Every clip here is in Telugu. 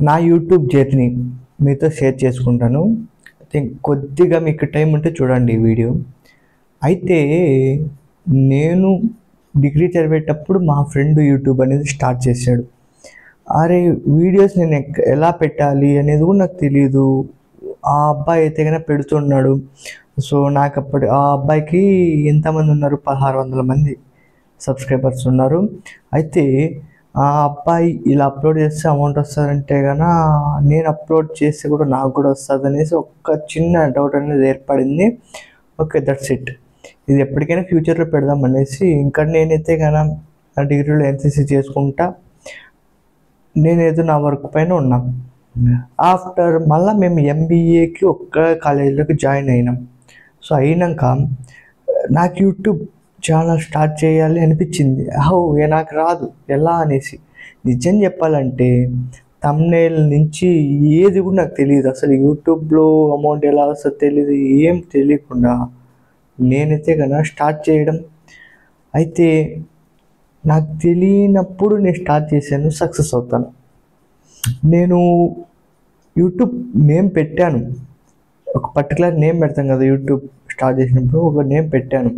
నా యూట్యూబ్ జర్నీ మీతో షేర్ చేసుకుంటాను. కొద్దిగా మీకు టైం ఉంటే చూడండి ఈ వీడియో. అయితే నేను డిగ్రీ చదివేటప్పుడు మా ఫ్రెండ్ యూట్యూబ్ అనేది స్టార్ట్ చేశాడు. అరే వీడియోస్ నేను ఎలా పెట్టాలి అనేది కూడా నాకు తెలియదు. ఆ అబ్బాయి అయితే కనుక పెడుతున్నాడు. సో నాకు అప్పుడు ఆ అబ్బాయికి ఎంతమంది ఉన్నారు, 1600 మంది సబ్స్క్రైబర్స్ ఉన్నారు. అయితే ఆ అబ్బాయి ఇలా అప్లోడ్ చేస్తే అమౌంట్ వస్తుందంటే కనుక నేను అప్లోడ్ చేస్తే కూడా నాకు కూడా వస్తుంది అనేసి ఒక చిన్న డౌట్ అనేది ఏర్పడింది. Okay, that's it. ఇది ఎప్పటికైనా ఫ్యూచర్లో పెడదాం అనేసి ఇంకా నేనైతే కనుక డిగ్రీలో ఎన్సీసీ చేసుకుంటా నేనేదో నా వర్క్ పైన ఉన్నా. ఆఫ్టర్ మళ్ళీ మేము ఎంబీఏకి ఒక్క కాలేజీలోకి జాయిన్ అయినాం. సో అయినాక నాకు యూట్యూబ్ ఛానల్ స్టార్ట్ చేయాలి అనిపించింది. నాకు రాదు ఎలా అనేసి. నిజం చెప్పాలంటే థంబ్నెయిల్ నుంచి ఏది కూడా నాకు తెలియదు. అసలు యూట్యూబ్లో అమౌంట్ ఎలా వస్తుందో తెలియదు. ఏం తెలియకుండా నేనైతే కనుక స్టార్ట్ చేయడం. అయితే నాకు తెలియనప్పుడు నేను స్టార్ట్ చేశాను, సక్సెస్ అవుతాను. నేను యూట్యూబ్ నేమ్ పెట్టాను, ఒక పర్టికులర్ నేమ్ పెడతాం కదా యూట్యూబ్ స్టార్ట్ చేసినప్పుడు. ఒక నేమ్ పెట్టాను.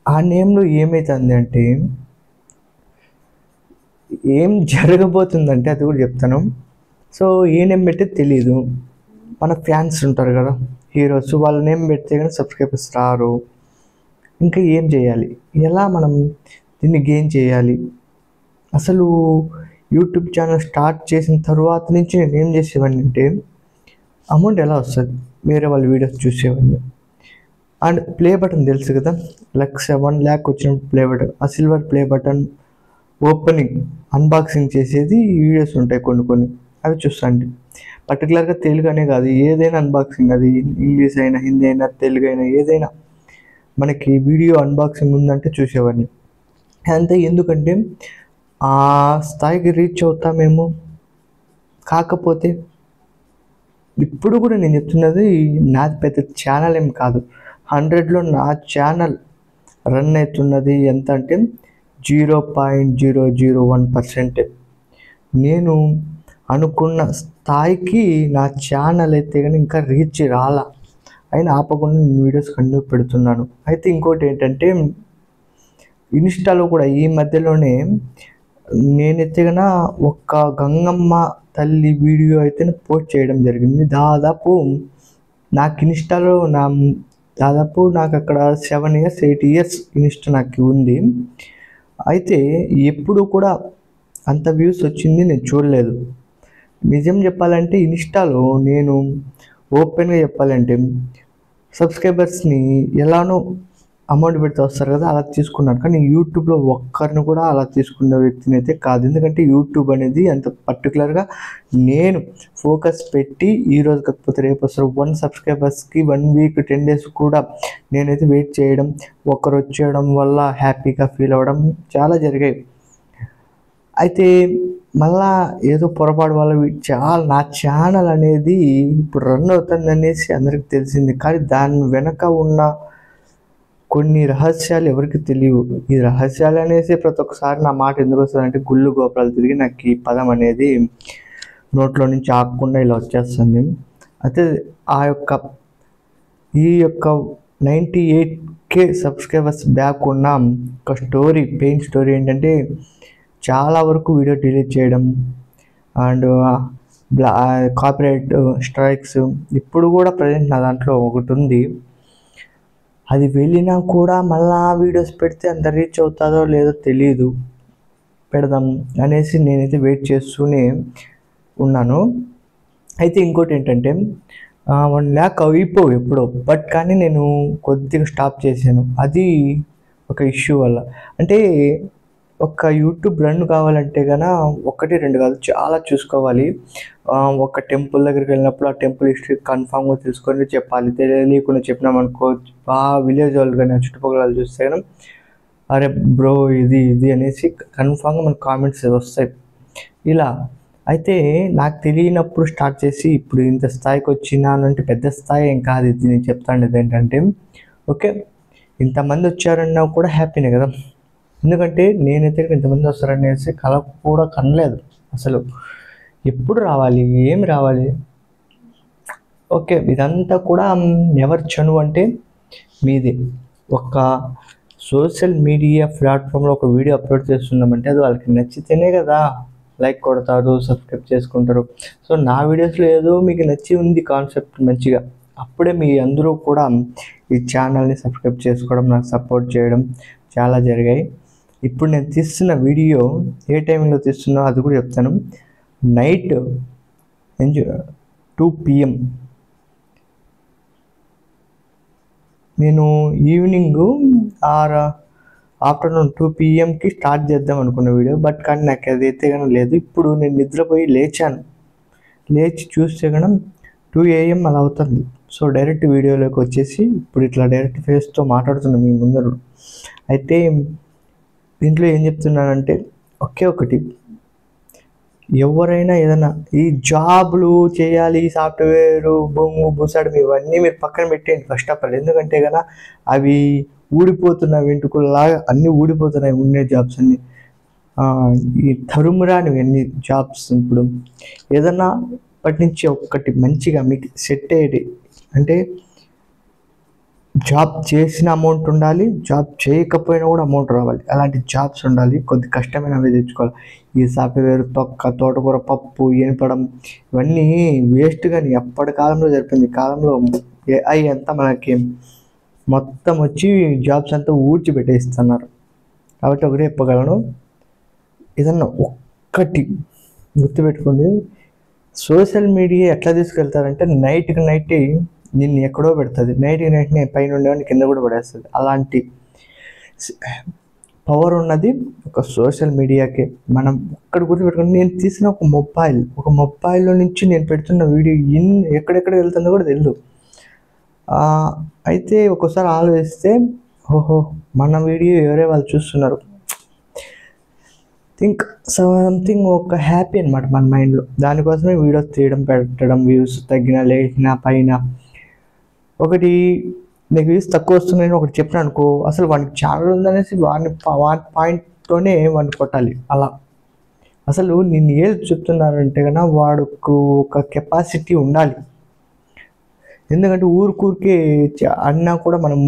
ఆ నేమ్లో ఏమవుతుంది అంటే ఏం జరగబోతుందంటే అది కూడా చెప్తాను. సో ఏ నేమ్ పెట్టే తెలియదు. మన ఫ్యాన్స్ ఉంటారు కదా, హీరోస్, వాళ్ళ నేమ్ పెడితే కానీ సబ్స్క్రైబర్స్ రారు. ఇంకా ఏం చేయాలి, ఎలా మనం దీన్ని గెయిన్ చేయాలి? అసలు యూట్యూబ్ ఛానల్ స్టార్ట్ చేసిన తర్వాత నుంచి నేను ఏం చేసేవాడిని అంటే అమౌంట్ ఎలా వస్తుంది, వేరే వాళ్ళ వీడియోస్ చూసేవాడిని. అండ్ ప్లే బటన్ తెలుసు కదా, 1 lakh వచ్చినప్పుడు ప్లే బటన్, ఆ silver play button opening unboxing చేసేది వీడియోస్ ఉంటాయి కొన్ని, అవి చూస్తాండి. పర్టికులర్గా తెలుగు అనే కాదు, ఏదైనా అన్బాక్సింగ్, అది ఇంగ్లీష్ అయినా హిందీ అయినా తెలుగు అయినా ఏదైనా మనకి వీడియో అన్బాక్సింగ్ ఉందంటే చూసేవాడిని. అంతే, ఎందుకంటే ఆ స్థాయికి రీచ్ అవుతామేమో. కాకపోతే ఇప్పుడు కూడా నేను చెప్తున్నది నాది పెద్ద ఛానల్ ఏం కాదు. 100లో నా ఛానల్ రన్ అవుతున్నది ఎంత అంటే 0.001%. నేను అనుకున్న స్థాయికి నా ఛానల్ అయితే కానీ ఇంకా రీచ్ రాలా. అయినా ఆపకుండా నేను వీడియోస్ కంటిన్యూ పెడుతున్నాను. అయితే ఇంకోటి ఏంటంటే ఇన్స్టాలో కూడా ఈ మధ్యలోనే నేనైతే కనుక ఒక గంగమ్మ తల్లి వీడియో అయితే పోస్ట్ చేయడం జరిగింది. దాదాపు నాకు ఇన్స్టాలో నాకు అక్కడ 7 years 8 years ఇన్స్టా నాకు ఉంది. అయితే ఎప్పుడు కూడా అంత వ్యూస్ వచ్చింది నేను చూడలేదు. నిజం చెప్పాలంటే ఇన్స్టాలో నేను ఓపెన్గా చెప్పాలంటే సబ్స్క్రైబర్స్ని ఎలానో అమౌంట్ పెడితే వస్తారు కదా, అలా తీసుకున్నాను. కానీ యూట్యూబ్లో ఒక్కరిని కూడా అలా తీసుకున్న వ్యక్తిని అయితే కాదు. ఎందుకంటే యూట్యూబ్ అనేది అంత పర్టికులర్గా నేను ఫోకస్ పెట్టి ఈరోజు కాకపోతే రేపు వస్తారు 1 సబ్స్క్రైబర్స్కి 1 week 10 days కూడా నేనైతే వెయిట్ చేయడం, ఒక్కరు వచ్చేయడం వల్ల హ్యాపీగా ఫీల్ అవ్వడం చాలా జరిగాయి. అయితే మళ్ళా ఏదో పొరపాటు వల్ల నా ఛానల్ అనేది ఇప్పుడు రన్ అవుతుంది అనేసి అందరికి తెలిసింది. కానీ దాని వెనక ఉన్న కొన్ని రహస్యాలు ఎవరికి తెలియవు. ఈ రహస్యాలు అనేసి ప్రతి ఒక్కసారి నా మాట ఎందుకు వస్తుందంటే గుళ్ళు గోపురాలు తిరిగి నాకు ఈ పదం అనేది నోట్లో నుంచి ఆగకుండా ఇలా వచ్చేస్తుంది. అయితే ఈ యొక్క 98K సబ్స్క్రైబర్స్ బ్యాక్ ఉన్న ఒక పెయిన్ స్టోరీ ఏంటంటే చాలా వరకు వీడియో డిలీట్ చేయడం అండ్ కాపీరైట్ స్ట్రైక్స్. ఇప్పుడు కూడా ప్రజెంట్ నా దాంట్లో ఒకటి ఉంది. అది వెళ్ళినా కూడా మళ్ళీ వీడియోస్ పెడితే అంత రీచ్ అవుతుందో లేదో తెలియదు. పెడదాం అనేసి నేనైతే వెయిట్ చేస్తూనే ఉన్నాను. అయితే ఇంకోటి ఏంటంటే 1 lakh అయిపోవు ఎప్పుడో, బట్ కానీ నేను కొద్దిగా స్టాప్ చేశాను. అది ఒక ఇష్యూ వల్ల. అంటే ఒక యూట్యూబ్ రన్ కావాలంటే కనుక 1 2 కాదు, చాలా చూసుకోవాలి. ఒక టెంపుల్ దగ్గరికి వెళ్ళినప్పుడు ఆ టెంపుల్ హిస్టరీ కన్ఫామ్గా తెలుసుకొని చెప్పాలి. తెలియకుండా చెప్పినామనుకో ఆ విలేజ్ వాళ్ళు కానీ ఆ చుట్టుపక్కల వాళ్ళు చూస్తే కానీ అరే బ్రో ఇది అనేసి కన్ఫామ్గా మనకు కామెంట్స్ వస్తాయి. ఇలా అయితే నాకు తెలియనప్పుడు స్టార్ట్ చేసి ఇప్పుడు ఇంత స్థాయికి వచ్చినానంటే పెద్ద స్థాయి ఏం కాదు. ఇది నేను చెప్తాను ఏంటంటే ఓకే, ఇంతమంది వచ్చారన్నా కూడా హ్యాపీనే కదా. ఎందుకంటే నేనైతే ఇంతమంది వస్తారనేసి కల కూడా కనలేదు అసలు. ఎప్పుడు రావాలి, ఏం రావాలి? ఓకే, ఇదంతా కూడా ఎవరి చనువు అంటే మీదే. ఒక సోషల్ మీడియా ప్లాట్ఫామ్లో ఒక వీడియో అప్లోడ్ చేస్తున్నామంటే అది వాళ్ళకి నచ్చితేనే కదా లైక్ కొడతారు, సబ్స్క్రైబ్ చేసుకుంటారు. సో నా వీడియోస్లో ఏదో మీకు నచ్చి ఉంది కాన్సెప్ట్ మంచిగా, అప్పుడే మీ అందరూ కూడా ఈ ఛానల్ని సబ్స్క్రైబ్ చేసుకోవడం, నాకు సపోర్ట్ చేయడం చాలా జరిగాయి. ఇప్పుడు నేను తీస్తున్న వీడియో ఏ టైంలో తీస్తున్నా అది కూడా చెప్తాను. నైట్ 2 PM, నేను ఈవినింగ్ ఆఫ్టర్నూన్ 2 PMకి స్టార్ట్ చేద్దాం అనుకున్న వీడియో, బట్ కానీ నాకు అదైతే కానీ లేదు. ఇప్పుడు నేను నిద్రపోయి లేచాను, లేచి చూస్తే కానీ 2 AM అలా అవుతుంది. సో డైరెక్ట్ వీడియోలోకి వచ్చేసి ఇప్పుడు ఇట్లా డైరెక్ట్ ఫేస్తో మాట్లాడుతున్నాను మీ ముందర. అయితే దీంట్లో ఏం చెప్తున్నానంటే ఒకే ఒకటి, ఎవరైనా ఏదైనా ఈ జాబ్లు చేయాలి, సాఫ్ట్వేరు, బొంగు బుసాడు ఇవన్నీ మీరు పక్కన పెట్టేయండి ఫస్ట్ ఆఫ్ ఆల్. ఎందుకంటే కదా అవి ఊడిపోతున్న వెంట్రుకలాగా అన్నీ ఊడిపోతున్నాయి ఉండే జాబ్స్ అన్నీ. ఈ తరుమురానివి అన్ని జాబ్స్. ఇప్పుడు ఏదన్నా ఇప్పటి నుంచి ఒక్కటి మంచిగా మీకు సెట్ అయ్యేది అంటే, జాబ్ చేసిన అమౌంట్ ఉండాలి, జాబ్ చేయకపోయినా కూడా అమౌంట్ రావాలి, అలాంటి జాబ్స్ ఉండాలి. కొద్ది కష్టమైనవి తెచ్చుకోవాలి. ఈ సాఫ్ట్వేర్ తొక్క, తోటకూర పప్పు, ఏనపడం ఇవన్నీ వేస్ట్. కానీ అప్పటి కాలంలో జరిపింది, కాలంలో AI అంతా మనకి మొత్తం వచ్చి జాబ్స్ అంతా ఊడ్చిపెట్టేస్తున్నారు. కాబట్టి ఒకటే చెప్పగలను, ఏదన్నా ఒక్కటి గుర్తుపెట్టుకోండి, సోషల్ మీడియా ఎట్లా తీసుకెళ్తారంటే నైట్కి నైట్ నిన్ను ఎక్కడో పెడుతుంది, నైట్కి నైట్ని పైన ఉండేవాడిని కింద కూడా పడేస్తుంది. అలాంటి పవర్ ఉన్నది ఒక సోషల్ మీడియాకే. మనం ఒక్కడి గుర్తుపెట్టుకోండి, నేను తీసిన ఒక మొబైల్లో నుంచి నేను పెడుతున్న వీడియో ఎక్కడెక్కడ వెళ్తుందో కూడా తెలియదు. అయితే ఒక్కోసారి ఆలోచిస్తే ఓహో మన వీడియో ఎవరే వాళ్ళు చూస్తున్నారు, థింక్ సంథింగ్ ఒక హ్యాపీ అనమాట మన మైండ్లో. దానికోసమే వీడియోస్ తీయడం, పెట్టడం, వ్యూస్ తగ్గిన లేచిన పైన. ఒకటి నీకు వ్యూస్ తక్కువ వస్తున్నాయని ఒకటి చెప్పిన అనుకో, అసలు వానికి ఛానల్ ఉందనేసి వాని పాయింట్తోనే వాడిని కొట్టాలి. అలా అసలు నేను ఏం చెప్తున్నానంటే కన్నా వాడుకు ఒక కెపాసిటీ ఉండాలి. ఎందుకంటే ఊరికే అన్నా కూడా మనం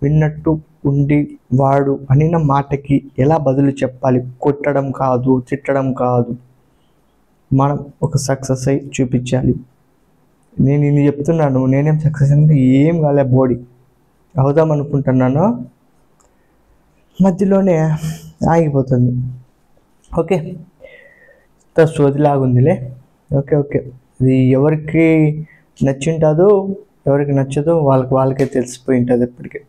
విన్నట్టు ఉండి వాడు అనిన మాటకి ఎలా బదులు చెప్పాలి, కొట్టడం కాదు, తిట్టడం కాదు, మనం ఒక సక్సెస్ అయి చూపించాలి. నేను ఇది చెప్తున్నాను, నేనేం సక్సెస్ అంటే ఏం కాలే, బాడీ అవుదాం అనుకుంటున్నాను, మధ్యలోనే ఆగిపోతుంది. ఓకే, సోదిలాగుందిలే. ఓకే, ఇది ఎవరికి నచ్చింటుందో ఎవరికి నచ్చదో వాళ్ళకే తెలిసిపోయి ఉంటుంది ఇప్పటికే.